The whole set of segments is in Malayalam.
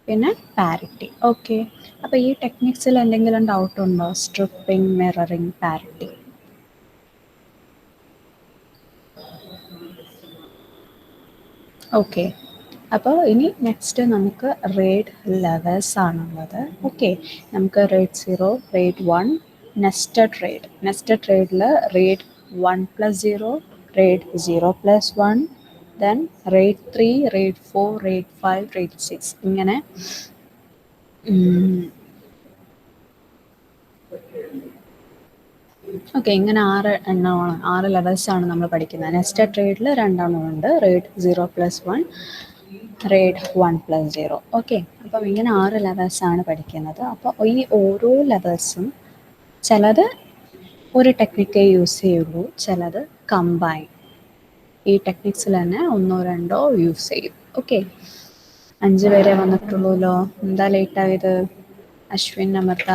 പിന്നെ പാരിറ്റി. ഓക്കെ, അപ്പോൾ ഈ ടെക്നിക്സിൽ എന്തെങ്കിലും ഡൗട്ട് ഉണ്ടോ? Stripping, mirroring, parity. ഓക്കെ, അപ്പോൾ ഇനി നെക്സ്റ്റ് നമുക്ക് റേഡ് ലെവൽസ് ആണുള്ളത്. ഓക്കെ, നമുക്ക് റേഡ് 0, റേഡ് 1, നെസ്റ്റഡ് റേഡിൽ RAID 1+0, RAID 0+1, then RAID 3, RAID 4, RAID 5, RAID 6, ഇങ്ങനെ ഓക്കെ, ഇങ്ങനെ 6 എണ്ണമാണ്, 6 ലെവൽസാണ് നമ്മൾ പഠിക്കുന്നത്. നെസ്റ്റഡ് റേഡിൽ 2 എണ്ണമുണ്ട്, റേഡ് 0+1, റേഡ് 1+0. ഓക്കെ, അപ്പം ഇങ്ങനെ 6 ലെവൽസാണ് പഠിക്കുന്നത്. അപ്പോൾ ഈ ഓരോ ലെവൽസും ചിലത് ഒരു ടെക്നിക്കേ യൂസ് ചെയ്യുള്ളൂ, ചിലത് കമ്പൈൻ ഈ ടെക്നിക്സിൽ തന്നെ 1 2 യൂസ് ചെയ്യും. ഓക്കെ, 5 പേരെ വന്നിട്ടുള്ളൂല്ലോ, എന്താ ലേറ്റ് ആയത്? അശ്വിൻ, അമൃത,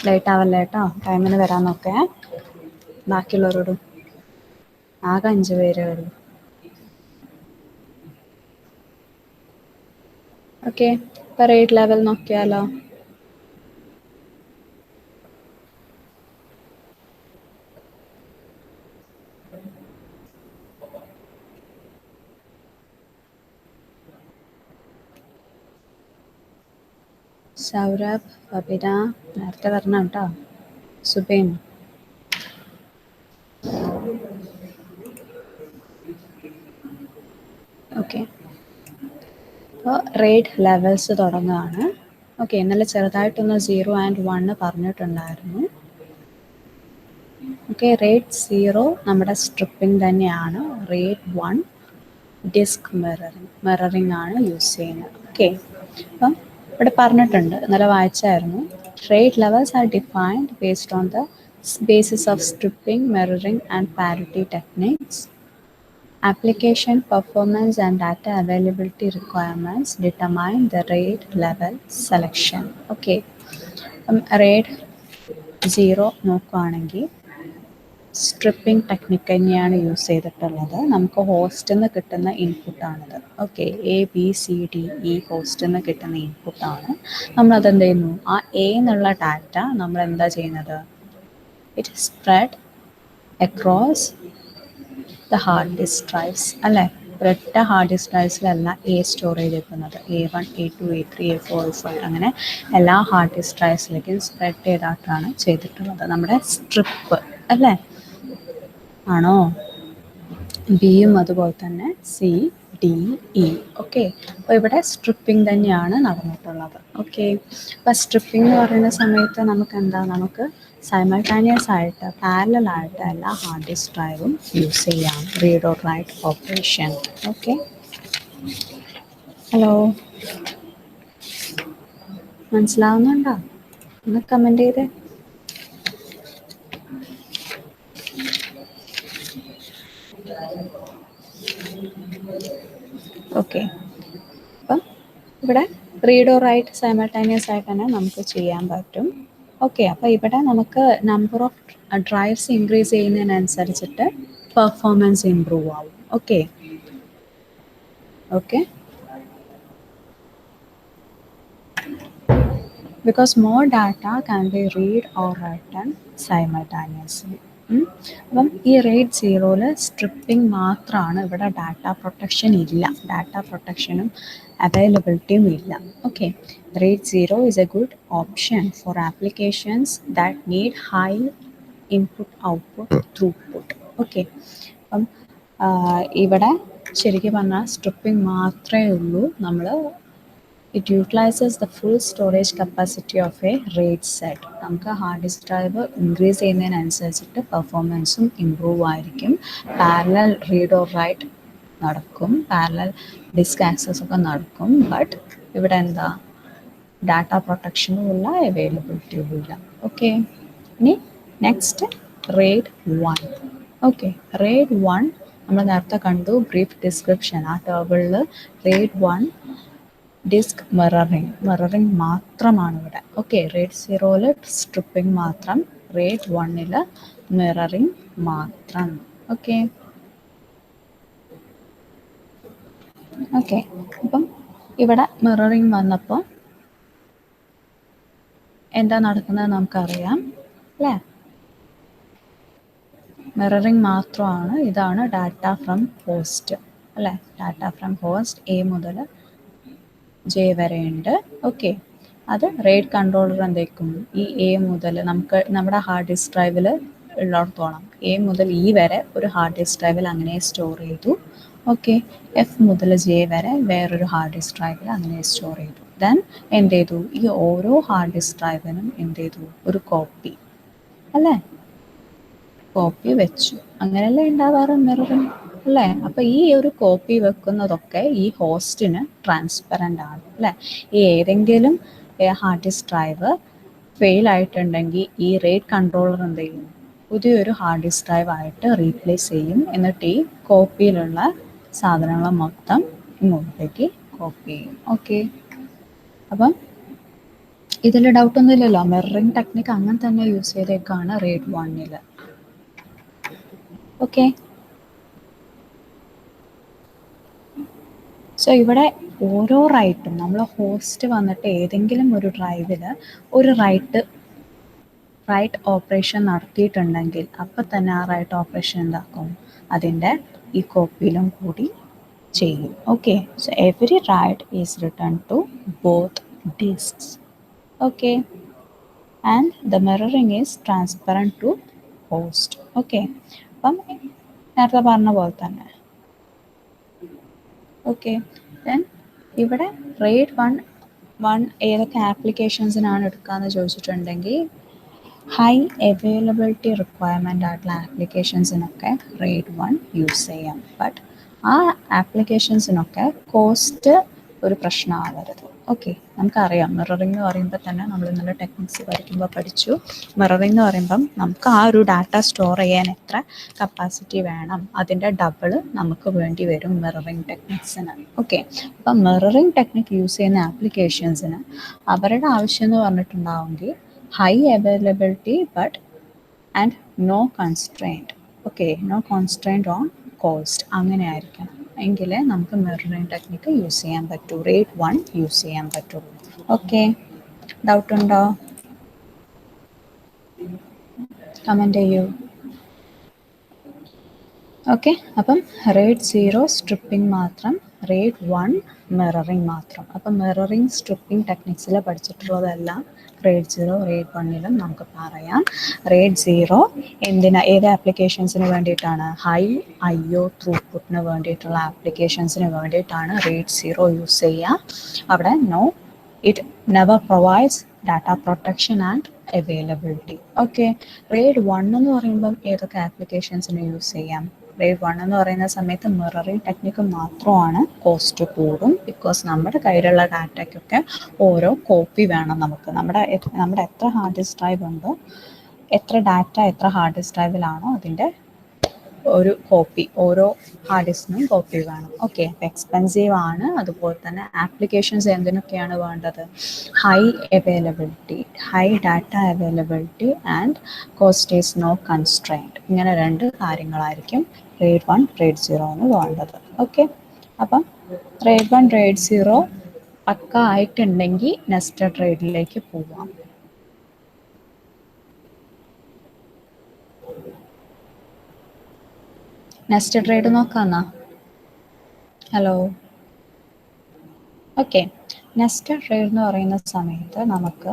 ലേറ്റ് ആവല്ലേ കേട്ടോ, ടൈമിന് വരാൻ നോക്കേ. ബാക്കിയുള്ളവരോടും ആകെ 5 പേരേ ഉള്ളൂ. ഓക്കെ, ഇപ്പോൾ റേഡ് ലെവൽ നോക്കിയാലോ. സൗരഭ്, ബബിന നേരത്തെ വരണം കേട്ടോ. സുബൈൻ. ഓക്കെ, അപ്പോൾ റേഡ് ലെവൽസ് തുടങ്ങുകയാണ്. ഓക്കെ, ഇന്നലെ ചെറുതായിട്ടൊന്ന് 0 and 1 പറഞ്ഞിട്ടുണ്ടായിരുന്നു. ഓക്കെ, റേഡ് 0 നമ്മുടെ സ്ട്രിപ്പിംഗ് തന്നെയാണ്. റേഡ് 1 ഡിസ്ക് മിററിംഗ് ആണ് യൂസ് ചെയ്യുന്നത്. ഓക്കെ, അപ്പം ഇവിടെ പറഞ്ഞിട്ടുണ്ട്, ഇന്നലെ വായിച്ചായിരുന്നു. Rate levels are defined based on the basis of stripping, mirroring, and parity techniques. Application performance and data availability requirements determine the rate level selection. Okay, rate 0 നോക്കുകയാണെങ്കിൽ സ്ട്രിപ്പിംഗ് ടെക്നിക്ക് തന്നെയാണ് യൂസ് ചെയ്തിട്ടുള്ളത്. നമുക്ക് ഹോസ്റ്റിൽ നിന്ന് കിട്ടുന്ന ഇൻപുട്ടാണിത്. ഓക്കെ, ABCDE ഹോസ്റ്റിൽ നിന്ന് കിട്ടുന്ന ഇൻപുട്ടാണ്. നമ്മളതെന്ത് ചെയ്യുന്നു, ആ എ എന്നുള്ള ഡാറ്റ നമ്മൾ എന്താ ചെയ്യുന്നത്, it spread across the hard disk drives അല്ലേ. ഒരൊറ്റ ഹാർഡ് ഡിസ്ക് ഡ്രൈവ്സിലല്ല സ്റ്റോർ ചെയ്തിരിക്കുന്നത്. A1, A2, A3, A4, A5 അങ്ങനെ എല്ലാ ഹാർഡ് ഡിസ്ക് ഡ്രൈവ്സിലേക്കും സ്പ്രെഡ് ചെയ്തിട്ടാണ് ചെയ്തിട്ടുള്ളത്. നമ്മുടെ സ്ട്രിപ്പ് അല്ലേ, ആണോ? ബിയും അതുപോലെ തന്നെ CDE. ഓക്കെ, അപ്പോൾ ഇവിടെ സ്ട്രിപ്പിംഗ് തന്നെയാണ് നടന്നിട്ടുള്ളത്. ഓക്കെ, അപ്പോൾ സ്ട്രിപ്പിംഗ് എന്ന് പറയുന്ന സമയത്ത് നമുക്ക് എന്താ, നമുക്ക് സൈമൾട്ടാനിയസ് ആയിട്ട് പാരലലായിട്ട് എല്ലാ ഹാർഡ് ഡിസ്ക് ഡ്രൈവും യൂസ് ചെയ്യാം. Read or write operation. Okay, hello, മനസ്സിലാവുന്നുണ്ടോ? ഒന്ന് കമൻറ്റ് ചെയ്തേ. ഓക്കെ, അപ്പം ഇവിടെ റീഡ് ഓർ റൈറ്റ് സൈമൾട്ടേനിയസ് ആയിട്ട് തന്നെ നമുക്ക് ചെയ്യാൻ പറ്റും. ഓക്കെ, അപ്പോൾ ഇവിടെ നമുക്ക് നമ്പർ ഓഫ് ഡ്രൈവ്സ് ഇൻക്രീസ് ചെയ്യുന്നതിനനുസരിച്ചിട്ട് പെർഫോമൻസ് ഇമ്പ്രൂവ് ആവും. Okay, okay, because more data can be read or written simultaneously. അപ്പം ഈ റേഡ് 0-ൽ സ്ട്രിപ്പിംഗ് മാത്രമാണ്. ഇവിടെ ഡാറ്റ പ്രൊട്ടക്ഷൻ ഇല്ല, ഡാറ്റ പ്രൊട്ടക്ഷനും അവൈലബിലിറ്റിയും ഇല്ല. Okay, RAID 0 is a good option for applications that need high input output throughput. Okay, അപ്പം ഇവിടെ ശരിക്കും പറഞ്ഞാൽ സ്ട്രിപ്പിംഗ് മാത്രമേ ഉള്ളൂ. നമ്മൾ it utilises the full storage capacity of a RAID set. നമുക്ക് ഹാർഡ് ഡിസ്ക് ഡ്രൈവ് ഇൻക്രീസ് ചെയ്യുന്നതിനനുസരിച്ചിട്ട് പെർഫോമൻസും ഇമ്പ്രൂവ് ആയിരിക്കും. പാരലൽ റീഡ് ഓർ റൈറ്റ് നടക്കും, പാരലൽ ഡിസ്ക് ആക്സസ് ഒക്കെ നടക്കും. ബട്ട് ഇവിടെ എന്താ, ഡാറ്റ പ്രൊട്ടക്ഷനും ഇല്ല, അവൈലബിലിറ്റിയും ഇല്ല. ഓക്കെ, ഇനി നെക്സ്റ്റ് റേഡ് 1. ഓക്കെ, റേഡ് 1 നമ്മൾ നേരത്തെ കണ്ടു, ബ്രീഫ് ഡിസ്ക്രിപ്ഷൻ. ആ ടേബിളിൽ റേഡ് 1 ഡിസ്ക് മിററിംഗ് മാത്രമാണ് ഇവിടെ. ഓക്കെ, റേഡ് 0-ൽ സ്ട്രിപ്പിംഗ് മാത്രം, റേഡ് 1-ൽ മിററിംഗ് മാത്രം. ഓക്കെ, ഓക്കെ, അപ്പം ഇവിടെ മിററിങ് വന്നപ്പോൾ എന്താ നടക്കുന്നത് നമുക്കറിയാം അല്ലേ? മിററിങ് മാത്രമാണ്. ഇതാണ് ഡാറ്റ ഫ്രം ഹോസ്റ്റ് അല്ലേ? ഡാറ്റ ഫ്രം ഹോസ്റ്റ് എ മുതൽ ജെ വരെ ഉണ്ട്. ഓക്കെ, അത് റേറ്റ് കൺട്രോളർ എന്തേക്കും ഈ എ മുതൽ നമുക്ക് നമ്മുടെ ഹാർഡ് ഡിസ്ക് ഡ്രൈവിൽ ഉള്ളിടത്തോളം എ മുതൽ ഇ വരെ ഒരു ഹാർഡ് ഡിസ്ക് ഡ്രൈവിൽ അങ്ങനെ സ്റ്റോർ ചെയ്തു. ഓക്കെ, എഫ് മുതൽ ജെ വരെ വേറൊരു ഹാർഡ് ഡിസ്ക് ഡ്രൈവിൽ അങ്ങനെ സ്റ്റോർ ചെയ്തു. ദെൻ എന്ത് ചെയ്തു, ഈ ഓരോ ഹാർഡ് ഡിസ്ക് ഡ്രൈവിനും എന്ത് ചെയ്തു, ഒരു കോപ്പി അല്ലേ, കോപ്പി വെച്ചു. അങ്ങനെയല്ലേ ഉണ്ടാവാറ് മിററിങ് അല്ലേ? അപ്പോൾ ഈ ഒരു കോപ്പി വെക്കുന്നതൊക്കെ ഈ ഹോസ്റ്റിന് ട്രാൻസ്പെറൻ്റ് ആണ് അല്ലേ? ഈ ഏതെങ്കിലും ഹാർഡ് ഡിസ്ക് ഡ്രൈവ് ഫെയിൽ ആയിട്ടുണ്ടെങ്കിൽ ഈ റേറ്റ് കൺട്രോളർ എന്ത് ചെയ്യും, പുതിയൊരു ഹാർഡ് ഡിസ്ക് ഡ്രൈവ് ആയിട്ട് റീപ്ലേസ് ചെയ്യും. എന്നിട്ട് ഈ കോപ്പിയിലുള്ള സാധനങ്ങൾ മൊത്തം ഇങ്ങോട്ടേക്ക് കോപ്പി ചെയ്യും. ഓക്കെ, അപ്പം ഇതിൽ ഡൗട്ടൊന്നും ഇല്ലല്ലോ. മിററിങ് ടെക്നിക്ക് അങ്ങനെ തന്നെ യൂസ് ചെയ്തേക്കാണ് റേറ്റ് 1. ഓക്കെ, സോ ഇവിടെ ഓരോ റൈറ്റും നമ്മൾ ഹോസ്റ്റ് വന്നിട്ട് ഏതെങ്കിലും ഒരു ഡ്രൈവിൽ ഒരു റൈറ്റ് ഓപ്പറേഷൻ നടത്തിയിട്ടുണ്ടെങ്കിൽ അപ്പം തന്നെ ആ റൈറ്റ് ഓപ്പറേഷൻ എന്താക്കും, അതിൻ്റെ ഈ കോപ്പിയിലും കൂടി ചെയ്യും. Okay, so every write is written to both disks. Okay, and the mirroring is transparent to host. Okay, അപ്പം നേരത്തെ പറഞ്ഞ പോലെ തന്നെ. ഓക്കെ, ദെൻ ഇവിടെ റേറ്റ് വൺ ഏതൊക്കെ ആപ്ലിക്കേഷൻസിനാണ് എടുക്കുകയെന്ന് ചോദിച്ചിട്ടുണ്ടെങ്കിൽ ഹൈ അവൈലബിലിറ്റി റിക്വയർമെൻ്റ് ആയിട്ടുള്ള ആപ്ലിക്കേഷൻസിനൊക്കെ റേറ്റ് 1 യൂസ് ചെയ്യാം. ബട്ട് ആ ആപ്ലിക്കേഷൻസിനൊക്കെ കോസ്റ്റ് ഒരു പ്രശ്നമാവരുത്. ഓക്കെ, നമുക്കറിയാം മിററിംഗ് എന്ന് പറയുമ്പോൾ തന്നെ നമ്മൾ ഇന്നലെ ടെക്നിക്സ് പഠിക്കുമ്പോൾ പഠിച്ചു. മിററിംഗ് എന്ന് പറയുമ്പം നമുക്ക് ആ ഒരു ഡാറ്റ സ്റ്റോർ ചെയ്യാൻ എത്ര കപ്പാസിറ്റി വേണം, അതിൻ്റെ ഡബിൾ നമുക്ക് വേണ്ടി വരും മിററിംഗ് ടെക്നിക്സിന്. ഓക്കെ, അപ്പം മിററിംഗ് ടെക്നിക്ക് യൂസ് ചെയ്യുന്ന ആപ്ലിക്കേഷൻസിന് അവരുടെ ആവശ്യം എന്ന് പറഞ്ഞിട്ടുണ്ടാവുമെങ്കിൽ high availability but and no constraint. Okay, no constraint on cost, അങ്ങനെ ആയിരിക്കണം. എങ്കിലേ നമുക്ക് മിററിംഗ് ടെക്നിക്ക് യൂസ് ചെയ്യാൻ പറ്റൂ, റേറ്റ് 1 യൂസ് ചെയ്യാൻ പറ്റുള്ളൂ. ഓക്കെ, ഡൗട്ടുണ്ടോ? കമൻറ്റ് ചെയ്യൂ. ഓക്കെ, അപ്പം റേറ്റ് 0 സ്ട്രിപ്പിംഗ് മാത്രം, റേറ്റ് 1 മിററിംഗ് മാത്രം. അപ്പം മിററിംഗ് സ്ട്രിപ്പിംഗ് ടെക്നിക്സിൽ പഠിച്ചിട്ടുള്ളതെല്ലാം റേറ്റ് 0 റേറ്റ് 1ലും നമുക്ക് പറയാം. റേറ്റ് 0 ഏത് ആപ്ലിക്കേഷൻസിന് വേണ്ടിയിട്ടാണ്, ഹൈ IO ത്രൂപുട്ടിന് വേണ്ടിയിട്ടുള്ള ആപ്ലിക്കേഷൻസിന് വേണ്ടിയിട്ടാണ് റേറ്റ് 0 യൂസ് ചെയ്യുക. അവിടെ it never provides data protection and availability. Okay, rate 1 എന്ന് പറയുമ്പം ഏതൊക്കെ ആപ്ലിക്കേഷൻസിന് യൂസ് ചെയ്യാം? റേറ്റ് 1 എന്ന് പറയുന്ന സമയത്ത് മിററിംഗ് ടെക്നിക്ക് മാത്രമാണ് കോസ്റ്റ് കൂടും. ബിക്കോസ് നമ്മുടെ കയ്യിലുള്ള ഡാറ്റയ്ക്കൊക്കെ ഓരോ കോപ്പി വേണം നമുക്ക്. നമ്മുടെ എത്ര ഹാർഡ് ഡിസ്ക് ഡ്രൈവ് ഉണ്ടോ, എത്ര ഡാറ്റ എത്ര ഹാർഡ് ഡിസ്ക് ഡ്രൈവിലാണോ അതിൻ്റെ ഒരു കോപ്പി ഓരോ ഹാർഡ് ഡിസ്കിനും കോപ്പി വേണം. ഓക്കെ, എക്സ്പെൻസീവ് ആണ്. അതുപോലെ തന്നെ ആപ്ലിക്കേഷൻസ് എന്തിനൊക്കെയാണ് വേണ്ടത്, high availability, high data availability and cost is no constraint. ഇങ്ങനെ 2 കാര്യങ്ങളായിരിക്കും റേറ്റ് 1 റേറ്റ് 0 എന്ന് വേണ്ടത്. ഓക്കെ, അപ്പം റേറ്റ് 1 റേറ്റ് 0 പക്ക ആയിട്ടുണ്ടെങ്കിൽ നെസ്റ്റഡ് റേറ്റിലേക്ക് പോവാം. നെസ്റ്റഡ് റേറ്റ് നോക്കാമെന്നാ. ഹലോ, ഓക്കെ, നെസ്റ്റഡ് റേറ്റ് എന്ന് പറയുന്ന സമയത്ത് നമുക്ക്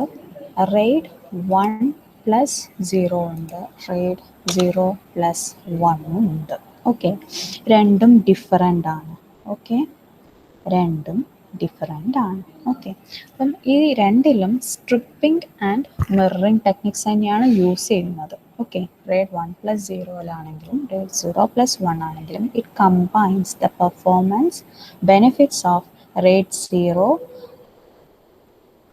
റേറ്റ് 1 പ്ലസ് 0 ഉണ്ട്, റേറ്റ് 0 പ്ലസ് 1 ഉണ്ട്. ഓക്കെ, രണ്ടും ഡിഫറൻ്റ് ആണ്. ഓക്കെ, രണ്ടും ഡിഫറൻ്റ് ആണ്. ഓക്കെ, അപ്പം ഈ രണ്ടിലും സ്ട്രിപ്പിംഗ് ആൻഡ് മിററിംഗ് ടെക്നിക്സ് തന്നെയാണ് യൂസ് ചെയ്യുന്നത്. Okay, rate 1 plus 0 rate 0 plus 1 ആണെങ്കിലും it combines the performance benefits of rate 0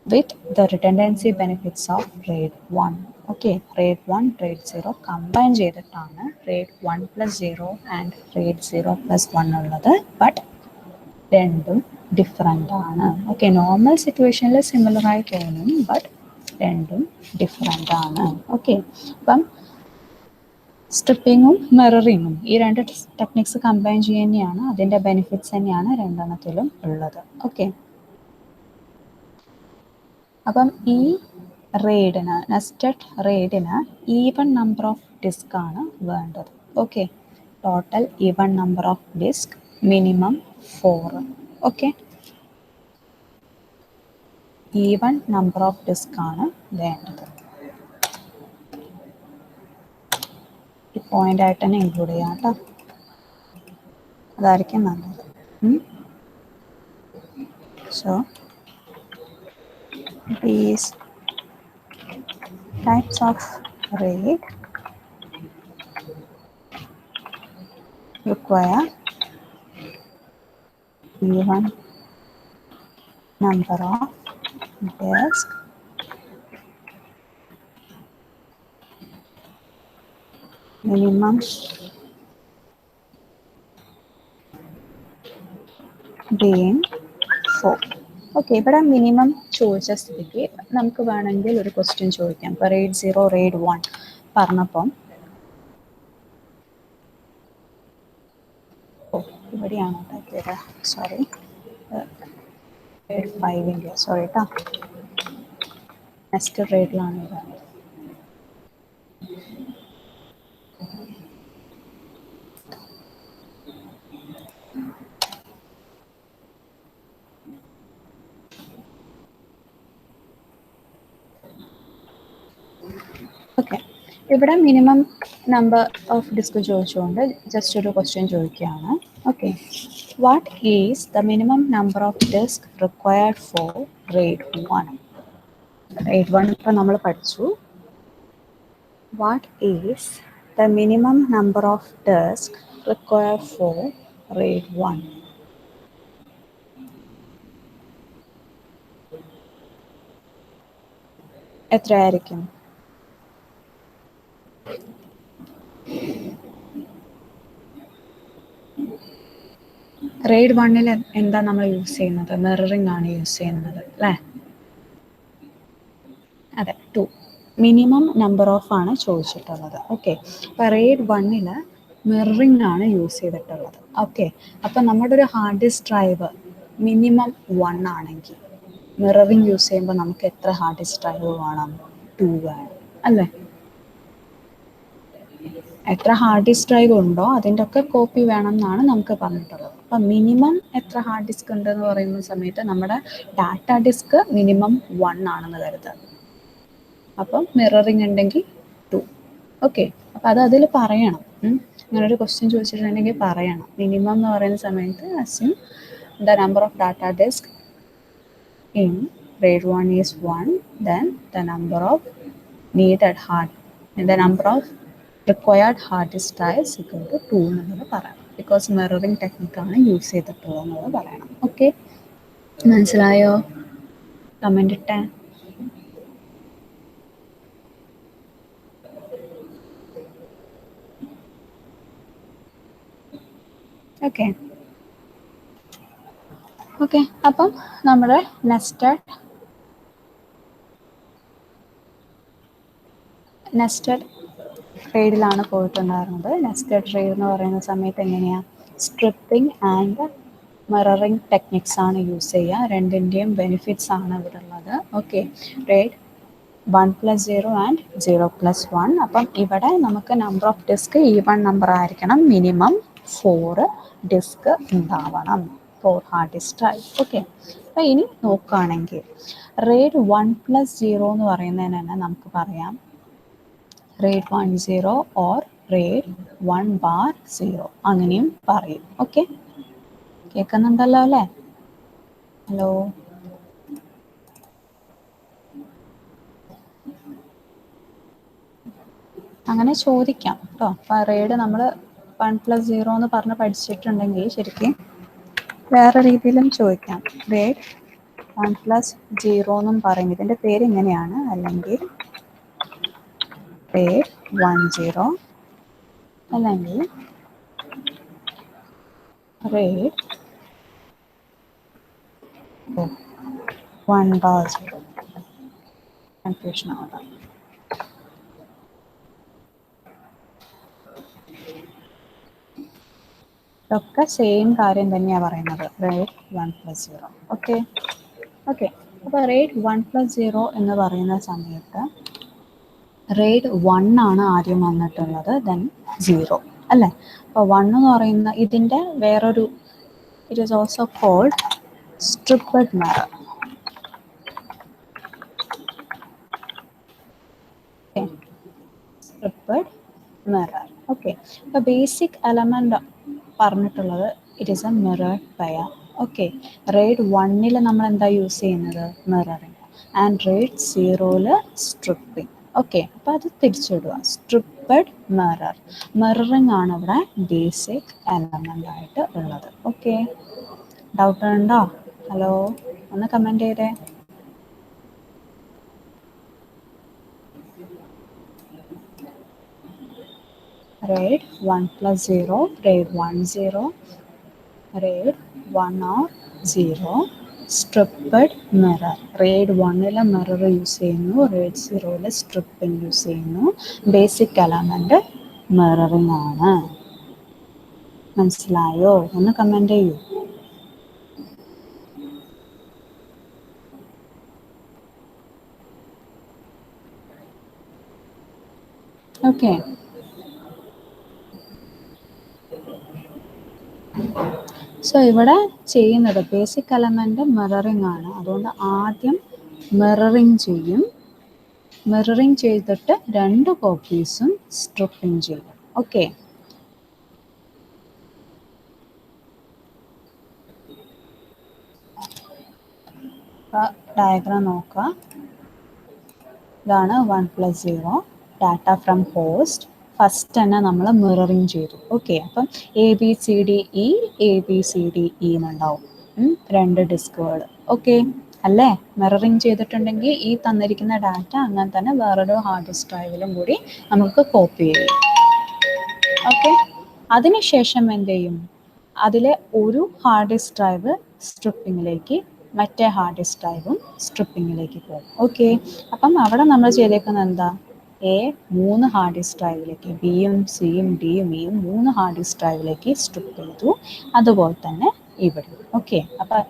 with the redundancy benefits of rate 1. Okay, rate 1 rate 0 combine ചെയ്തിട്ടാണ് rate 1 plus 0 and rate 0 plus 1 ഉള്ളത്. ബട്ട് രണ്ടും ഡിഫറൻ്റ് ആണ്. ഓക്കെ, നോർമൽ സിറ്റുവേഷനിൽ സിമിലറായി തോന്നും, ബട്ട് രണ്ടും ഡിഫറൻ്റ് ആണ്. ഓക്കെ, അപ്പം സ്ട്രിപ്പിങ്ങും മിററിങ്ങും ഈ രണ്ട് ടെക്നിക്സ് കമ്പൈൻ ചെയ്യുക തന്നെയാണ്, അതിൻ്റെ ബെനിഫിറ്റ്സ് തന്നെയാണ് രണ്ടെണ്ണത്തിലും ഉള്ളത്. ഓക്കെ, അപ്പം ഈ റെയ്ഡിന്, നെസ്റ്റഡ് റെയ്ഡിന് ഈവൻ നമ്പർ ഓഫ് ഡിസ്ക് ആണ് വേണ്ടത്. Okay, total even number of disk minimum 4. Okay, even number of disk ആണ് വേണ്ടത്. ഈ പോയിന്റ് ആയിട്ട് തന്നെ ഇൻക്ലൂഡ് ചെയ്യാം കേട്ടോ, അതായിരിക്കും നല്ലത്. So these types of RAID require even number of disks minimum being 4. Okay, ഇവിടെ മിനിമം ചോദിച്ച സ്ഥിതിക്ക് നമുക്ക് വേണമെങ്കിൽ ഒരു ക്വസ്റ്റ്യൻ ചോദിക്കാം. ഇപ്പോൾ RAID 0 RAID 1 പറഞ്ഞപ്പം ഇവിടെയാണ് ഉണ്ടാക്കിയത്, സോറി, RAID 5 സോറി കേട്ടോ, നെക്സ്റ്റ് റേഡിലാണ് ഇത്. ഓക്കെ, ഇവിടെ മിനിമം നമ്പർ ഓഫ് ഡിസ്ക് ചോദിച്ചുകൊണ്ട് ജസ്റ്റ് ഒരു ക്വസ്റ്റ്യൻ ചോദിക്കുകയാണ്. Okay, what is the minimum number of disk required for RAID 1? RAID 1 ഇപ്പം നമ്മൾ പഠിച്ചു. What is the minimum number of disk required for RAID 1? എത്രയായിരിക്കും? RAID 1 എന്താ നമ്മൾ യൂസ് ചെയ്യുന്നത്? മിററിംഗ് ആണ് യൂസ് ചെയ്യുന്നത് അല്ലേ? അതെ, 2 മിനിമം നമ്പർ ഓഫ് ആണ് ചോദിച്ചിട്ടുള്ളത്. ഓക്കെ, അപ്പോൾ RAID 1 മിററിംഗ് ആണ് യൂസ് ചെയ്തിട്ടുള്ളത്. ഓക്കെ, അപ്പോൾ നമ്മുടെ ഒരു ഹാർഡ് ഡിസ്ക് ഡ്രൈവ് മിനിമം 1 ആണെങ്കിൽ മിററിംഗ് യൂസ് ചെയ്യുമ്പോൾ നമുക്ക് എത്ര ഹാർഡ് ഡിസ്ക് ഡ്രൈവ് വേണം? 2 വേണം അല്ലേ? എത്ര ഹാർഡ് ഡിസ്ക് ഡ്രൈവ് ഉണ്ടോ അതിൻ്റെ ഒക്കെ കോപ്പി വേണം എന്നാണ് നമുക്ക് പറഞ്ഞിട്ടുള്ളത്. അപ്പം മിനിമം എത്ര ഹാർഡ് ഡിസ്ക് ഉണ്ടെന്ന് പറയുന്ന സമയത്ത് നമ്മുടെ ഡാറ്റ ഡിസ്ക് മിനിമം 1 ആണെന്ന് കരുതുക. അപ്പം മിററിംഗ് ഉണ്ടെങ്കിൽ 2. ഓക്കെ, അപ്പോൾ അത് അതിൽ പറയണം. അങ്ങനൊരു ക്വസ്റ്റ്യൻ ചോദിച്ചിട്ടുണ്ടെങ്കിൽ പറയണം. മിനിമം എന്ന് പറയുന്ന സമയത്ത് assume the number of data disk in RAID 1 is 1, then the number of needed hard, the number of required hard disk drive is equal to 2 എന്നുള്ളത് പറയണം. ബിക്കോസ് മിററിംഗ് ടെക്നിക്കാണ് യൂസ് ചെയ്തിട്ടുള്ളത് എന്നുള്ളത് പറയണം. ഓക്കെ, മനസ്സിലായോ? കമൻ്റ് ഇട്ടേ. ഓക്കെ ഓക്കെ, അപ്പം നമ്മുടെ നെസ്റ്റഡ് RAIDിലാണ് പോയിട്ടുണ്ടായിരുന്നത്. നെസ്റ്റഡ് RAID എന്ന് പറയുന്ന സമയത്ത് എങ്ങനെയാണ്? സ്ട്രിപ്പിംഗ് ആൻഡ് മിററിംഗ് ടെക്നിക്സ് ആണ് യൂസ് ചെയ്യുക. രണ്ടിൻ്റെയും ബെനിഫിറ്റ്സ് ആണ് ഇവിടെ ഉള്ളത്. Okay, RAID 1+0 and 0+1. അപ്പം ഇവിടെ നമുക്ക് number of disk even number ആയിരിക്കണം. മിനിമം 4 ഡിസ്ക് ഉണ്ടാവണം, 4 ഹാർഡ് ഡിസ്ക് ഡ്രൈവ്. ഓക്കെ, അപ്പം ഇനി നോക്കുകയാണെങ്കിൽ RAID 1+0 എന്ന് പറയുന്നതിന് തന്നെ നമുക്ക് പറയാം RAID 1.0 ഓർ RAID 1/0 അങ്ങനെയും പറയും. ഓക്കെ, കേൾക്കുന്നുണ്ടല്ലോ അല്ലേ? ഹലോ, അങ്ങനെ ചോദിക്കാം കേട്ടോ. അപ്പോൾ RAID നമ്മൾ 1+0 എന്ന് പറഞ്ഞ് പഠിച്ചിട്ടുണ്ടെങ്കിൽ ശരിക്കും വേറെ രീതിയിലും ചോദിക്കാം. RAID 1+0 എന്നും പറയും. ഇതിൻ്റെ പേര് ഇങ്ങനെയാണ്. അല്ലെങ്കിൽ RAID 1.0 അല്ലെങ്കിൽ RAID 1/0. കൺഫ്യൂഷൻ ആവണ്ട. ഇതൊക്കെ സെയിം കാര്യം തന്നെയാണ് പറയുന്നത്, റേഡ് 1+0. Okay okay. അപ്പോൾ റേഡ് 1+0 എന്ന് പറയുന്ന സമയത്ത് റേഡ് 1 ആണ് ആദ്യം വന്നിട്ടുള്ളത്, ദെൻ 0 അല്ലേ. അപ്പോൾ 1 എന്ന് പറയുന്ന ഇതിൻ്റെ വേറൊരു, it is also called striped mirror. Striped mirror. Okay. അപ്പോൾ ബേസിക് എലമെൻ്റ് പറഞ്ഞിട്ടുള്ളത് it is a mirrored pair. Okay. RAID 1 നമ്മൾ എന്താ യൂസ് ചെയ്യുന്നത്, mirroring. And RAID 0 striping. Okay. അപ്പോൾ അത് തിരിച്ചിടുക, സ്ട്രിപ്പഡ് മിറർ. മിററിങ് ആണ് ഇവിടെ ബേസിക് എലമെൻ്റ് ആയിട്ട് ഉള്ളത്. ഓക്കെ. ഡൗട്ട് ഉണ്ടോ? ഹലോ, ഒന്ന് കമൻറ്റ് ചെയ്തേ. RAID 1+0, RAID 1-0, RAID 1 or 0, striped mirror. RAID 1 mirror use ചെയ്യുന്നു, RAID 0 സ്ട്രിപ്പിംഗ് യൂസ് ചെയ്യുന്നു. ബേസിക് എലമെൻ്റ് മിററിംഗ് ആണ്. മനസ്സിലായോ? ഒന്ന് കമൻറ്റ് ചെയ്യൂ. ഓക്കെ. സോ ഇവിടെ ചെയ്യുന്നത് ബേസിക് എലമെൻ്റ് മിററിംഗ് ആണ്. അതുകൊണ്ട് ആദ്യം മിററിംഗ് ചെയ്യും, മിററിംഗ് ചെയ്തിട്ട് 2 കോപ്പീസും സ്ട്രിപ്പിംഗ് ചെയ്യും. ഓക്കെ. ഡയഗ്രാം നോക്കുക. ഇതാണ് 1+0, ഡാറ്റ ഫ്രം ഹോസ്റ്റ്. ഫസ്റ്റ് തന്നെ നമ്മൾ മിററിങ് ചെയ്തു. ഓക്കെ. അപ്പം ABCDE ABCDE എന്നുണ്ടാവും, 2 ഡിസ്കുകൾ. ഓക്കെ അല്ലേ? മിററിങ് ചെയ്തിട്ടുണ്ടെങ്കിൽ ഈ തന്നിരിക്കുന്ന ഡാറ്റ അങ്ങനെ തന്നെ വേറൊരു ഹാർഡ് ഡിസ്ക് ഡ്രൈവിലും കൂടി നമുക്ക് കോപ്പി ചെയ്യും. ഓക്കെ. അതിനുശേഷം എന്ത് ചെയ്യും, അതിലെ ഒരു ഹാർഡ് ഡിസ്ക് ഡ്രൈവ് സ്ട്രിപ്പിങ്ങിലേക്ക്, മറ്റേ ഹാർഡ് ഡിസ്ക് ഡ്രൈവും സ്ട്രിപ്പിങ്ങിലേക്ക് പോകും. ഓക്കെ. അപ്പം അവിടെ നമ്മൾ ചെയ്തേക്കുന്നത് എന്താ, 3 ഹാർഡ് ഡിസ്ക് ഡ്രൈവിലേക്ക്, ബിയും സിയും ഡിയും ഇയും 3 ഹാർഡ് ഡിസ്ക് ഡ്രൈവിലേക്ക് സ്ട്രിപ്പ് ചെയ്തു. അതുപോലെ തന്നെ ഇവിടെ. ഓക്കെ. അപ്പം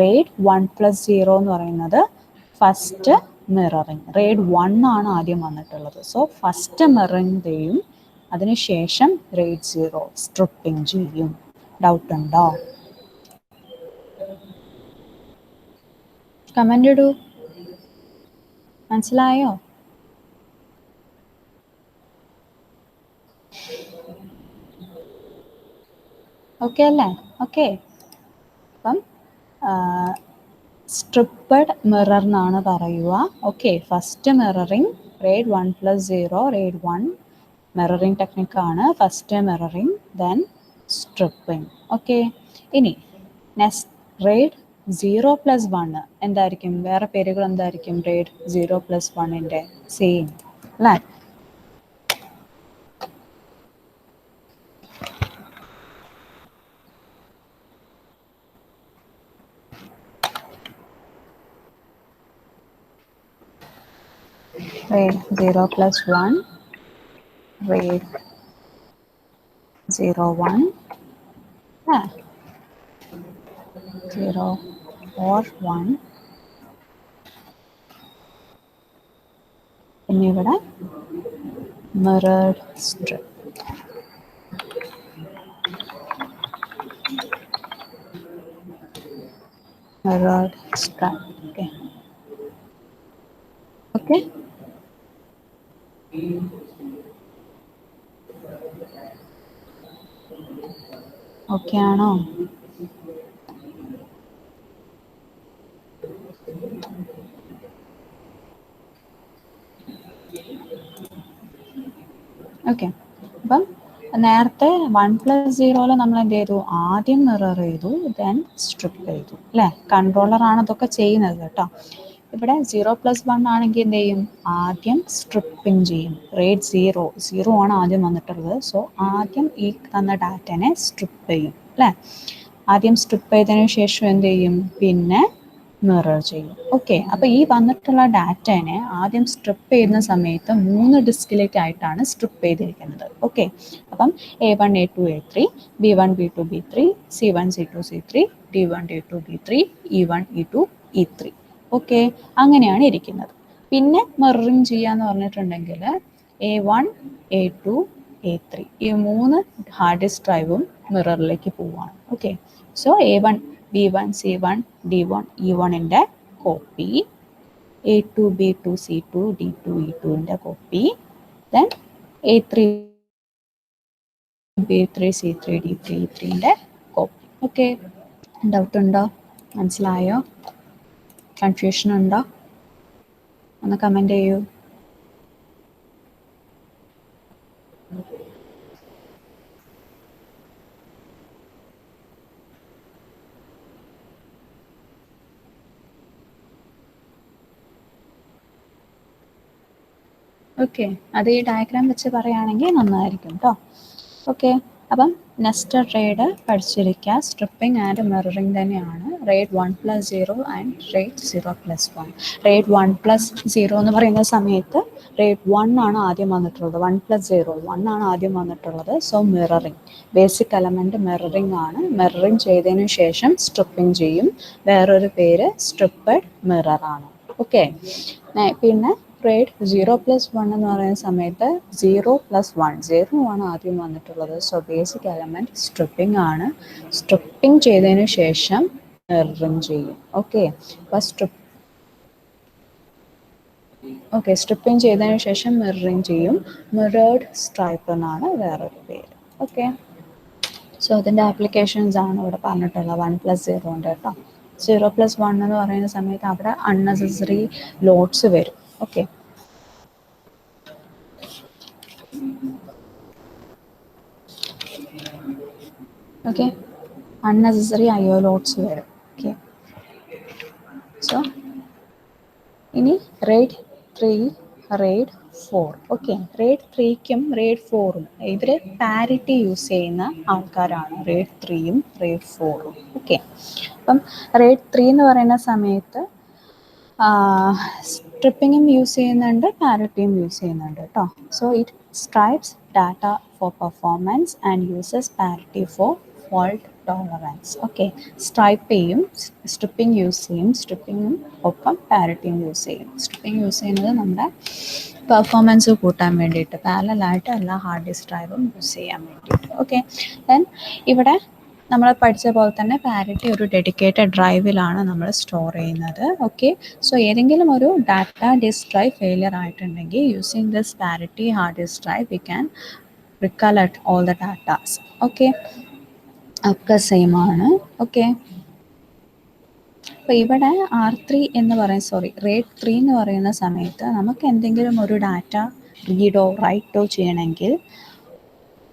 RAID 1+0 എന്ന് പറയുന്നത് ഫസ്റ്റ് മിററിങ്. RAID 1 ആണ് ആദ്യം വന്നിട്ടുള്ളത്. സോ ഫസ്റ്റ് മിററിങ് ചെയ്യും, അതിനുശേഷം RAID 0 സ്ട്രിപ്പിംഗ് ചെയ്യും. ഡൗട്ട് ഉണ്ടോ? കമൻ്റ് ഇടൂ. മനസ്സിലായോ? ഓക്കെ അല്ലേ? ഓക്കെ. അപ്പം സ്ട്രിപ്പഡ് മിറർ എന്നാണ് പറയുക. Okay. First mirroring RAID 1+0, RAID 1 mirroring ടെക്നിക്കാണ്. First mirroring, then striping. Okay. ഇനി നെക്സ്റ്റ് RAID 0+1 എന്തായിരിക്കും, വേറെ പേരുകൾ എന്തായിരിക്കും RAID 0+1ൻ്റെ? സെയിം അല്ലേ? RAID 0+1, RAID 0-1, 0 or 1 എന്നിവിടെ mirrored stripe. Mirrored stripe. Okay. Okay. Okay ആണോ? ഓക്കെ. അപ്പം നേരത്തെ 1+0 നമ്മൾ എന്ത് ചെയ്തു, ആദ്യം മിറർ ചെയ്തു, ദെൻ സ്ട്രിപ്പ് ചെയ്തു അല്ലേ? കൺട്രോളറാണ് ഇതൊക്കെ ചെയ്യുന്നത് കേട്ടോ. ഇവിടെ 0+1 ആണെങ്കിൽ എന്ത് ചെയ്യും, ആദ്യം സ്ട്രിപ്പിംഗ് ചെയ്യും. RAID 0 ആണ് ആദ്യം വന്നിട്ടുള്ളത്. സോ ആദ്യം ഈ തന്ന ഡാറ്റനെ സ്ട്രിപ്പ് ചെയ്യും അല്ലേ? ആദ്യം സ്ട്രിപ്പ് ചെയ്തതിന് ശേഷം എന്ത് ചെയ്യും, പിന്നെ മിറർ ചെയ്യും. ഓക്കെ, അപ്പോൾ ഈ വന്നിട്ടുള്ള ഡാറ്റേനെ ആദ്യം സ്ട്രിപ്പ് ചെയ്യുന്ന സമയത്ത് 3 ഡിസ്കിലേക്കായിട്ടാണ് സ്ട്രിപ്പ് ചെയ്തിരിക്കുന്നത്. ഓക്കെ, അപ്പം A1 A2 A3, B1 B2 B3, C1 C2 C3, D1 D2 D3, E1 E2 E3. Okay, അങ്ങനെയാണ് ഇരിക്കുന്നത്. പിന്നെ മിററിങ് ചെയ്യാന്ന് പറഞ്ഞിട്ടുണ്ടെങ്കിൽ A1 A2 A3 ഈ 3 ഹാർഡ് ഡിസ്ക് ഡ്രൈവും മിററിലേക്ക് പോവുകയാണ്. Okay, so A1 B1 C1 D1 E1ൻ്റെ copy, A2 B2 C2 D2 E2ൻ്റെ copy, then A3 B3 C3 D3 E3ൻ്റെ കോപ്പി. ഓക്കെ, ഡൗട്ട് ഉണ്ടോ? മനസ്സിലായോ? കൺഫ്യൂഷൻ ഉണ്ടോ? ഒന്ന് കമൻറ്റ് ചെയ്യൂ. ഓക്കെ, അത് ഈ ഡയഗ്രാം വെച്ച് പറയുകയാണെങ്കിൽ നന്നായിരിക്കും കേട്ടോ. ഓക്കെ, അപ്പം നെസ്റ്റഡ് റെയ്ഡ് പഠിച്ചിരിക്കുക. സ്ട്രിപ്പിംഗ് ആൻഡ് മിററിംഗ് തന്നെയാണ്. RAID 1+0 and RAID 0+1. റെയ്ഡ് 1+0 എന്ന് പറയുന്ന സമയത്ത് റെയ്ഡ് 1 ആണ് ആദ്യം വന്നിട്ടുള്ളത്. 1+0 1 ആണ് ആദ്യം വന്നിട്ടുള്ളത്. So mirroring basic element mirroring ആണ്. മിററിംഗ് ചെയ്തതിന് ശേഷം സ്ട്രിപ്പിംഗ് ചെയ്യും. വേറൊരു പേര് സ്ട്രിപ്പഡ് മിററാണ്. ഓക്കെ, പിന്നെ റെയ്ഡ് 0+1 എന്ന് പറയുന്ന സമയത്ത് 0+1 0 ആണ് ആദ്യം വന്നിട്ടുള്ളത്. സോ ബേസിക് എലമെൻറ്റ് സ്ട്രിപ്പിംഗ് ആണ്. സ്ട്രിപ്പിംഗ് ചെയ്തതിന് ശേഷം മിററിംഗ് ചെയ്യും. ഓക്കെ, അപ്പോൾ സ്ട്രിപ്പിംഗ് ചെയ്തതിന് ശേഷം മിററിംഗ് ചെയ്യും. മിറേർഡ് സ്ട്രൈപ്പ് എന്നാണ് വേറൊരു പേര്. ഓക്കെ, സോ അതിൻ്റെ ആപ്ലിക്കേഷൻസ് ആണ് ഇവിടെ പറഞ്ഞിട്ടുള്ളത്. 1+0 ഉണ്ട് കേട്ടോ. 0+1 എന്ന് പറയുന്ന സമയത്ത് അവിടെ അൺനെസസറി ലോഡ്സ് വരും. Okay, okay, unnecessary IO loads വരും. ഓക്കെ, സോ ഇനി റെയ്ഡ് 3 റെയ്ഡ് 4. ഓക്കെ, റെയ്ഡ് 3ക്കും റെയ്ഡ് 4ഉം ഇവർ പാരിറ്റി യൂസ് ചെയ്യുന്ന ആൾക്കാരാണ്. റെയ്ഡ് 3യും റെയ്ഡ് 4ഉം. ഓക്കെ, അപ്പം റെയ്ഡ് 3 എന്ന് പറയുന്ന സമയത്ത് സ്ട്രിപ്പിങ്ങും യൂസ് ചെയ്യുന്നുണ്ട്, പാരിറ്റിയും യൂസ് ചെയ്യുന്നുണ്ട് കേട്ടോ. So it stripes data for performance and uses parity for fault tolerance. Okay, stripe ചെയ്യും, സ്ട്രിപ്പിംഗ് യൂസ് ചെയ്യും, സ്ട്രിപ്പിങ്ങും ഒപ്പം പാരിറ്റിയും യൂസ് ചെയ്യും. സ്ട്രിപ്പിംഗ് യൂസ് ചെയ്യുന്നത് നമ്മുടെ പെർഫോമൻസ് കൂട്ടാൻ വേണ്ടിയിട്ട്, പാരലലായിട്ട് എല്ലാ ഹാർഡ് ഡിസ്ക് ഡ്രൈവും യൂസ് ചെയ്യാൻ വേണ്ടിയിട്ട്. ഓക്കെ, ദെൻ ഇവിടെ നമ്മൾ പഠിച്ച പോലെ തന്നെ പാരിറ്റി ഒരു ഡെഡിക്കേറ്റഡ് ഡ്രൈവിലാണ് നമ്മൾ സ്റ്റോർ ചെയ്യുന്നത്. ഓക്കെ, സോ ഏതെങ്കിലും ഒരു ഡാറ്റ ഡിസ്ക് ഡ്രൈവ് ഫെയിലിയർ ആയിട്ടുണ്ടെങ്കിൽ using this parity hard disk drive we can recollect all the datas. Okay, ഒക്കെ സെയിം ആണ്. ഓക്കെ, അപ്പോൾ ഇവിടെ റെയ്ഡ് 3 എന്ന് പറയുന്ന സമയത്ത് നമുക്ക് എന്തെങ്കിലും ഒരു ഡാറ്റ റീഡോ റൈറ്റോ ചെയ്യണമെങ്കിൽ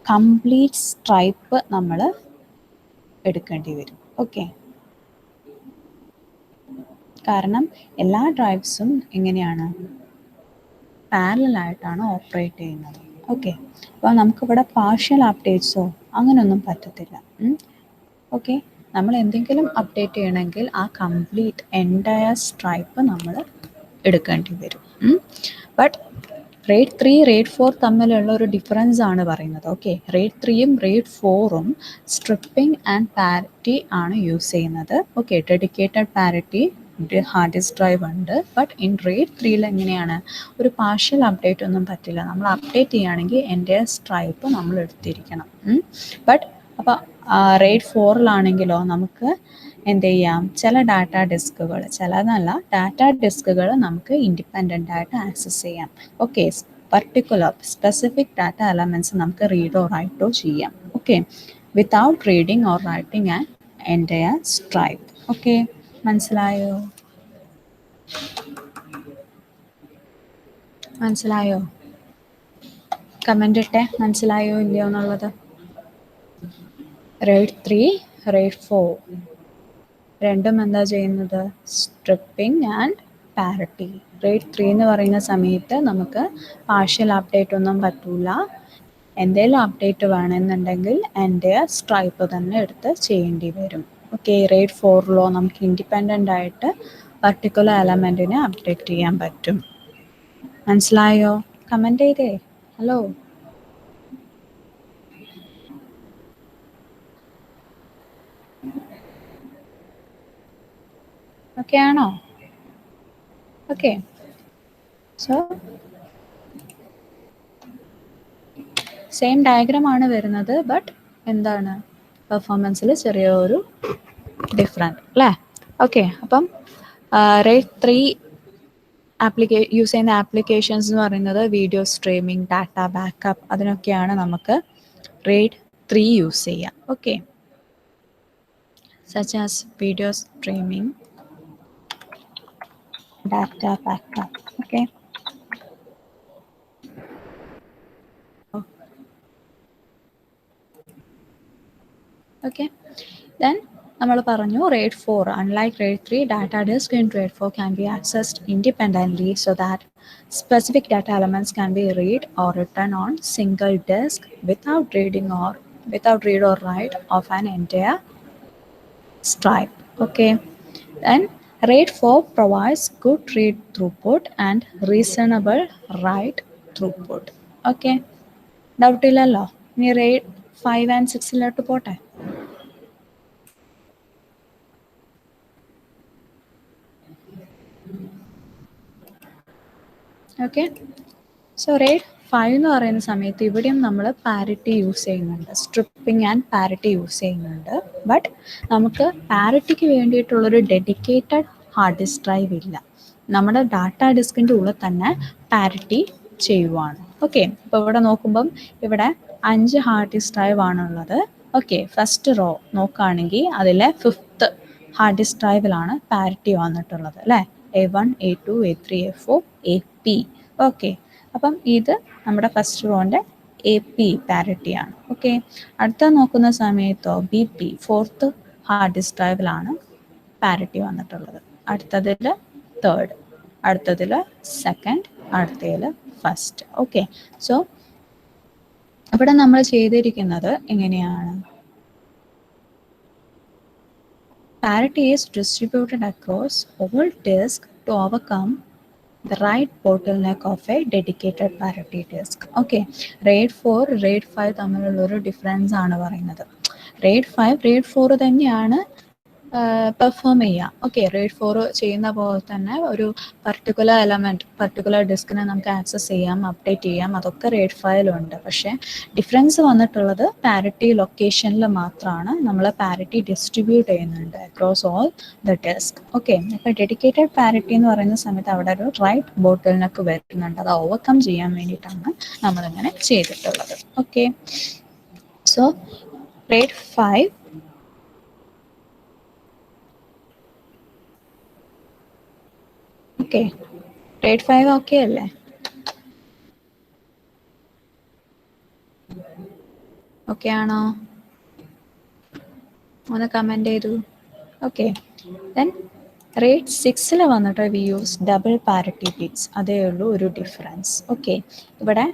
കംപ്ലീറ്റ് സ്ട്രൈപ്പ് നമ്മൾ എടുക്കേണ്ടി വരും. ഓക്കെ, കാരണം എല്ലാ ഡ്രൈവ്സും എങ്ങനെയാണ് പാരലലായിട്ടാണ് ഓപ്പറേറ്റ് ചെയ്യുന്നത്. ഓക്കെ, അപ്പോൾ നമുക്കിവിടെ പാർഷ്യൽ അപ്ഡേറ്റ്സോ അങ്ങനെയൊന്നും പറ്റത്തില്ല. ഓക്കെ, നമ്മൾ എന്തെങ്കിലും അപ്ഡേറ്റ് ചെയ്യണമെങ്കിൽ ആ കംപ്ലീറ്റ് എൻറ്റയർ സ്ട്രൈപ്പ് നമ്മൾ എടുക്കേണ്ടി വരും. ബട്ട് റെയ്ഡ് 3 റെയ്ഡ് 4 തമ്മിലുള്ള ഒരു ഡിഫറൻസ് ആണ് പറയുന്നത്. ഓക്കെ, റെയ്ഡ് 3യും റെയ്ഡ് 4ഉം സ്ട്രിപ്പിംഗ് ആൻഡ് പാരിറ്റി ആണ് യൂസ് ചെയ്യുന്നത്. Okay, dedicated parity hard disk drive ഉണ്ട്. ബട്ട് ഇൻ റെയ്ഡ് 3ൽ എങ്ങനെയാണ്, ഒരു പാർഷ്യൽ അപ്ഡേറ്റ് ഒന്നും പറ്റില്ല. നമ്മൾ അപ്ഡേറ്റ് ചെയ്യുകയാണെങ്കിൽ എൻ്റെ സ്ട്രൈപ്പ് നമ്മൾ എടുത്തിരിക്കണം. ബട്ട് അപ്പോൾ റെയ്ഡ് 4ലാണെങ്കിലോ നമുക്ക് എന്ത് ചെയ്യാം, ചില ഡാറ്റ ഡിസ്കുകൾ, ചിലതല്ല ഡാറ്റ ഡിസ്കുകൾ നമുക്ക് ഇൻഡിപെൻഡൻ്റ് ആയിട്ട് ആക്സസ് ചെയ്യാം. Okay, particular specific data elements നമുക്ക് റീഡോ റൈറ്റോ ചെയ്യാം. Okay, without reading or writing and entire stripe. Okay, മനസ്സിലായോ? കമൻ്റ് ഇട്ടേ മനസ്സിലായോ ഇല്ലയോ എന്നുള്ളത്. റെയ്ഡ് 3 റെയ്ഡ് 4 രണ്ടും എന്താ ചെയ്യുന്നത്, സ്ട്രിപ്പിംഗ് ആൻഡ് പാരിറ്റി. റെയ്ഡ് 3 എന്ന് പറയുന്ന സമയത്ത് നമുക്ക് പാർഷ്യൽ അപ്ഡേറ്റ് ഒന്നും പറ്റില്ല. എന്തെങ്കിലും അപ്ഡേറ്റ് വേണമെന്നുണ്ടെങ്കിൽ എൻ്റെ സ്ട്രൈപ്പ് തന്നെ എടുത്ത് ചെയ്യേണ്ടി വരും. ഓക്കെ, റേറ്റ് 4-ലോ നമുക്ക് ഇൻഡിപെൻഡൻ്റ് ആയിട്ട് പർട്ടിക്കുലർ എലമെൻറ്റിനെ അപ്ഡേറ്റ് ചെയ്യാൻ പറ്റും. മനസ്സിലായോ? കമൻറ്റ് ചെയ്തേ. ഹലോ. ഓക്കെ ആണോ? ഓക്കെ. സോ സെയിം ഡയഗ്രാം ആണ് വരുന്നത്, ബട്ട് എന്താണ് പെർഫോമൻസിൽ ചെറിയൊരു ഡിഫറെൻറ്റ് അല്ലേ? ഓക്കെ. അപ്പം റേറ്റ് 3 യൂസ് ചെയ്യുന്ന ആപ്ലിക്കേഷൻസ് എന്ന് പറയുന്നത് വീഡിയോ സ്ട്രീമിംഗ്, ഡാറ്റ ബാക്കപ്പ്, അതിനൊക്കെയാണ് നമുക്ക് റേറ്റ് 3 യൂസ് ചെയ്യാം. Okay, such as video streaming, data backup. Okay. Okay. Then നമ്മൾ പറഞ്ഞു rate 4, unlike rate 3, data disk in rate 4 can be accessed independently so that specific data elements can be read or written on single disk without read or write of an entire stripe. Okay. Then RAID 4 provides good read throughput and reasonable write throughput. Okay. Doubt illalo. Ni RAID 5 and 6 illoട്ട് പോട്ടെ. ഓക്കെ. സോ റേറ്റ് 5 എന്ന് പറയുന്ന സമയത്ത് ഇവിടെയും നമ്മൾ പാരിറ്റി യൂസ് ചെയ്യുന്നുണ്ട്, സ്ട്രിപ്പിംഗ് ആൻഡ് പാരിറ്റി യൂസ് ചെയ്യുന്നുണ്ട്. ബട്ട് നമുക്ക് പാരിറ്റിക്ക് വേണ്ടിയിട്ടുള്ളൊരു ഡെഡിക്കേറ്റഡ് ഹാർഡ് ഡിസ്ക് ഡ്രൈവ് ഇല്ല. നമ്മുടെ ഡാറ്റ ഡിസ്കിൻ്റെ ഉള്ളിൽ തന്നെ പാരിറ്റി ചെയ്യുവാണ്. ഓക്കെ. അപ്പോൾ ഇവിടെ നോക്കുമ്പം ഇവിടെ 5 ഹാർഡ് ഡിസ്ക് ഡ്രൈവ് ആണുള്ളത്. ഓക്കെ. ഫസ്റ്റ് റോ നോക്കുകയാണെങ്കിൽ അതിലെ 5th ഹാർഡ് ഡിസ്ക് ഡ്രൈവിലാണ് പാരിറ്റി വന്നിട്ടുള്ളത് അല്ലേ? A1, A2, A3, A4, AP. Okay. അപ്പം ഇത് നമ്മുടെ ഫസ്റ്റ് റോൻ്റെ AP പാരിറ്റിയാണ്. ഓക്കെ. അടുത്ത നോക്കുന്ന സമയത്തോ BP 4th ഹാർഡ് ഡിസ്ക് ഡ്രൈവിലാണ് പാരിറ്റി വന്നിട്ടുള്ളത്. അടുത്തതിൽ 3rd, അടുത്തതിൽ 2nd, അടുത്തതിൽ 1st. ഓക്കെ. സോ ഇവിടെ നമ്മൾ ചെയ്തിരിക്കുന്നത് എങ്ങനെയാണ്? Parity is distributed across all disks to overcome the right bottleneck of a dedicated parity disk. Okay. RAID 4, RAID 5 തമ്മിലുള്ളൊരു difference ആണ് പറയുന്നത്. RAID 5, RAID 4 തന്നെയാണ് പെർഫോം ചെയ്യുക. ഓക്കെ. RAID 4 ചെയ്യുന്ന പോലെ തന്നെ ഒരു പർട്ടിക്കുലർ എലമെൻറ്റ്, പർട്ടിക്കുലർ ഡിസ്കിനെ നമുക്ക് ആക്സസ് ചെയ്യാം, അപ്ഡേറ്റ് ചെയ്യാം, അതൊക്കെ RAID 5-ലുണ്ട്. പക്ഷേ ഡിഫറൻസ് വന്നിട്ടുള്ളത് പാരിറ്റി ലൊക്കേഷനിൽ മാത്രമാണ്. നമ്മൾ പാരിറ്റി ഡിസ്ട്രിബ്യൂട്ട് ചെയ്യുന്നുണ്ട് across all the disk. Okay. അപ്പോൾ ഡെഡിക്കേറ്റഡ് പാരിറ്റി എന്ന് പറയുന്ന സമയത്ത് അവിടെ ഒരു റൈറ്റ് ബോട്ടിൽനെക്ക് വരുന്നുണ്ട്. അത് ഓവർകം ചെയ്യാൻ വേണ്ടിയിട്ടാണ് നമ്മളിങ്ങനെ ചെയ്തിട്ടുള്ളത്. Okay. So RAID 5 okay. RAID 5 okay അല്ലേ? ഓക്കെ ആണോ? ഒന്ന് കമൻറ്റ് ചെയ്തു. ഓക്കെ. ദെൻ RAID 6-ൽ വന്നിട്ട് we use double parity bits. അതേ ഉള്ളൂ ഒരു ഡിഫറൻസ്. ഓക്കെ. ഇവിടെ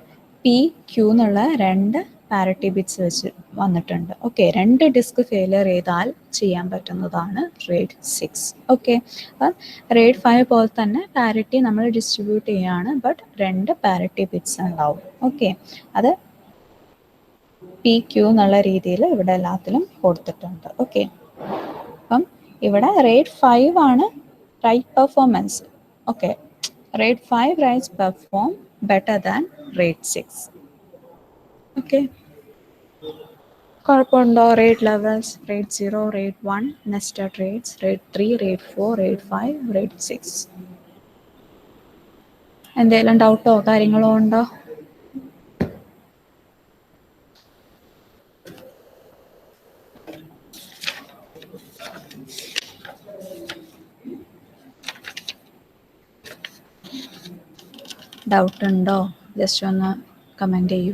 PQ എന്നുള്ള 2 പാരിറ്റി ബിറ്റ്സ് വെച്ച് വന്നിട്ടുണ്ട്. ഓക്കെ. 2 ഡിസ്ക് ഫെയിലിയർ ചെയ്താൽ ചെയ്യാൻ പറ്റുന്നതാണ് RAID 6. ഓക്കെ. അപ്പം RAID 5 പോലെ തന്നെ പാരിറ്റി നമ്മൾ ഡിസ്ട്രിബ്യൂട്ട് ചെയ്യുകയാണ്, ബട്ട് 2 പാരിറ്റി ബിറ്റ്സ് ഉണ്ടാവും. ഓക്കെ. അത് PQ എന്നുള്ള രീതിയിൽ ഇവിടെ എല്ലാത്തിലും കൊടുത്തിട്ടുണ്ട്. ഓക്കെ. അപ്പം ഇവിടെ RAID 5 ആണ് write performance. Okay. RAID 5 writes perform better than RAID 6. Okay. കുഴപ്പമുണ്ടോ? RAID levels, RAID 0, RAID 1, nested RAIDs, RAID 3, RAID 4, RAID 5, RAID 6. എന്തെങ്കിലും ഡൗട്ടോ കാര്യങ്ങളോ ഉണ്ടോ? ഡൗട്ട് ഉണ്ടോ? ജസ്റ്റ് ഒന്ന് കമൻറ്റ് ചെയ്യൂ.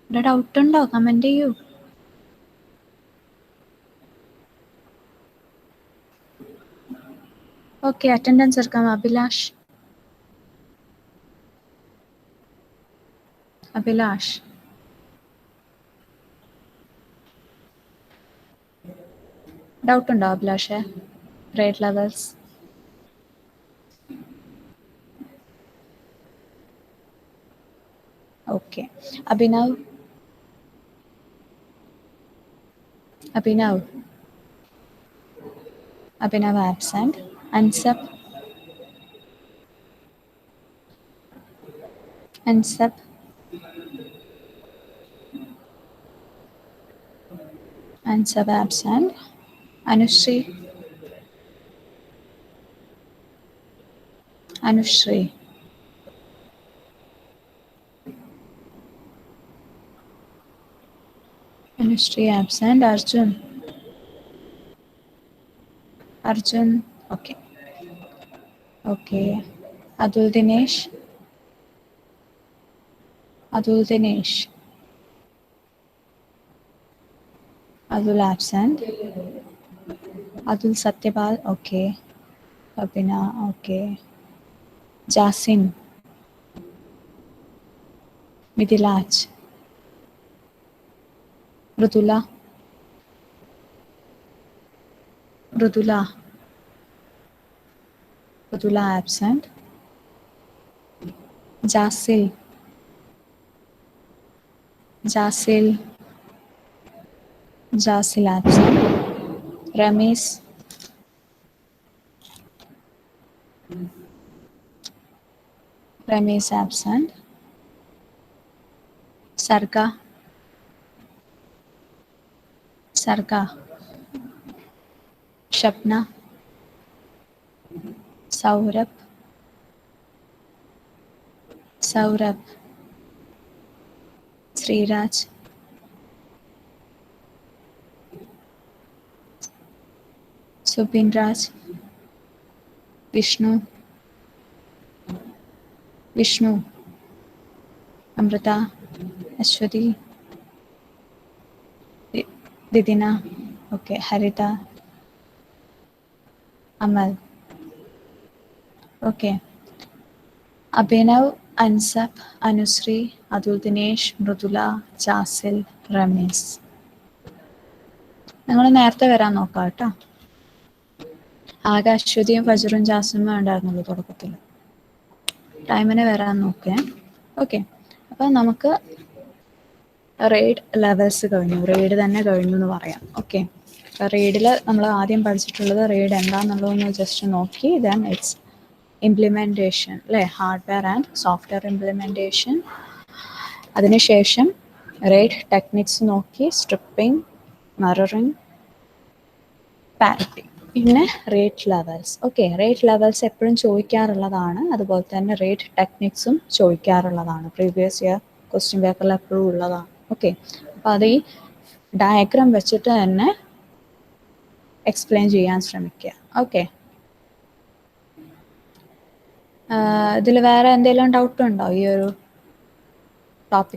ഡൗട്ട് ഉണ്ടോ? കമൻറ്റ് ചെയ്യൂ. ഓക്കെ. അറ്റൻഡൻസ് എടുക്കാം. അഭിലാഷ്. അഭിലാഷ്. ഡൗട്ട് ഉണ്ടോ അഭിലാഷേ? Rate levels. Okay. Abhinav. Abhinav. Abhinav absent. Ansab. Ansab. Ansab absent. Anushree. Anushree. Anushree absent. Arjun. Arjun. Okay. Okay. Athul Dinesh. Athul Dinesh. Athul absent. Athul Sathyapal. Okay. Abhina. Okay. Jasin. Mithilaj. Mridula. Mridula. Mridula absent. Jasil. Jasil. Jasil absent. Ramesh. Ramesh absent. Sarga. Sarga. Shapna. Saurabh. Saurabh. Sreeraj. Subin Raj. Vishnu. Vishnu. Amrutha. Aswathi. Didina. Okay. Haritha. Amal. Okay. Abhinav, Ansab, Anushree, Athul Dinesh, Mridula, Jasil, Ramees. നിങ്ങൾ നേരത്തെ വരാൻ നോക്കാം കേട്ടോ. ആകെ അശ്വതിയും ഫജറും ജാസിമും ഉണ്ടായിരുന്നുള്ളൂ തുടക്കത്തിൽ. ടൈമിന് വരാൻ നോക്കേ. ഓക്കെ. അപ്പം നമുക്ക് റെയ്ഡ് ലെവൽസ് കഴിഞ്ഞു. റെയ്ഡ് തന്നെ കഴിഞ്ഞു എന്ന് പറയാം. ഓക്കെ. റെയ്ഡിൽ നമ്മൾ ആദ്യം പഠിച്ചിട്ടുള്ളത് റെയ്ഡ് എന്താണെന്നുള്ളതെന്ന് ജസ്റ്റ് നോക്കി. ദെൻ ഇറ്റ്സ് ഇംപ്ലിമെൻറ്റേഷൻ അല്ലേ, ഹാർഡ്വെയർ ആൻഡ് സോഫ്റ്റ്വെയർ ഇംപ്ലിമെൻറ്റേഷൻ. അതിനുശേഷം റെയ്ഡ് ടെക്നിക്സ് നോക്കി, സ്ട്രിപ്പിംഗ്, മിററിംഗ്, പാരിറ്റി, പിന്നെ rate levels. Okay. Rate levels എപ്പോഴും ചോദിക്കാറുള്ളതാണ്. അതുപോലെ തന്നെ റേറ്റ് ടെക്നിക്സും ചോദിക്കാറുള്ളതാണ്. പ്രീവിയസ് ഇയർ ക്വസ്റ്റ്യൻ പേപ്പറിൽ എപ്പോഴും ഉള്ളതാണ്. ഓക്കെ. അപ്പോൾ അത് ഈ ഡയഗ്രാം വെച്ചിട്ട് തന്നെ എക്സ്പ്ലെയിൻ ചെയ്യാൻ ശ്രമിക്കുക. ഓക്കെ. ഇതിൽ വേറെ എന്തെങ്കിലും ഡൗട്ട് ഉണ്ടോ ഈ ഒരു ടോപ്പിക്കിൽ?